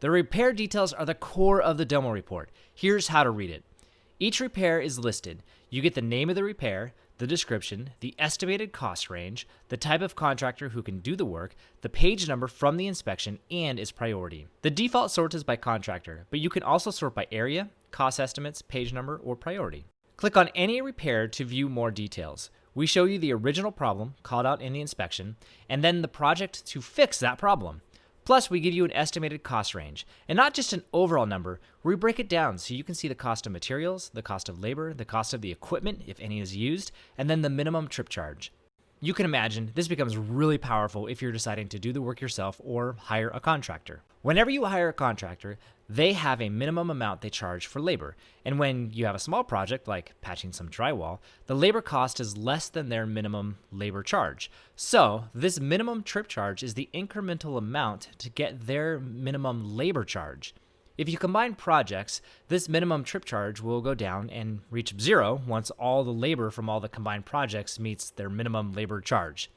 The repair details are the core of the Domo report. Here's how to read it. Each repair is listed. You get the name of the repair, the description, the estimated cost range, the type of contractor who can do the work, the page number from the inspection, and its priority. The default sort is by contractor, but you can also sort by area, cost estimates, page number, or priority. Click on any repair to view more details. We show you the original problem called out in the inspection, and then the project to fix that problem. Plus, we give you an estimated cost range, and not just an overall number, we break it down so you can see the cost of materials, the cost of labor, the cost of the equipment, if any is used, and then the minimum trip charge. You can imagine this becomes really powerful if you're deciding to do the work yourself or hire a contractor. Whenever you hire a contractor, they have a minimum amount they charge for labor. And when you have a small project like patching some drywall, the labor cost is less than their minimum labor charge. So this minimum trip charge is the incremental amount to get their minimum labor charge. If you combine projects, this minimum trip charge will go down and reach zero once all the labor from all the combined projects meets their minimum labor charge.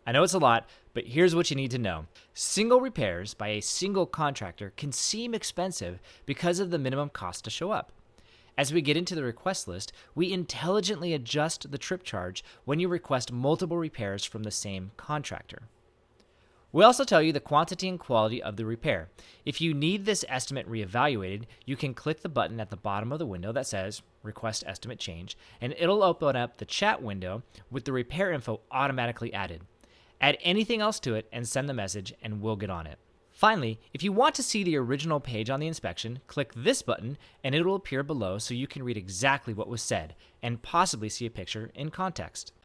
I know it's a lot, but here's what you need to know. Single repairs by a single contractor can seem expensive because of the minimum cost to show up. As we get into the request list, we intelligently adjust the trip charge when you request multiple repairs from the same contractor. We also tell you the quantity and quality of the repair. If you need this estimate reevaluated, you can click the button at the bottom of the window that says Request Estimate Change, and it'll open up the chat window with the repair info automatically added. Add anything else to it and send the message, and we'll get on it. Finally, if you want to see the original page on the inspection, click this button and it will appear below so you can read exactly what was said and possibly see a picture in context.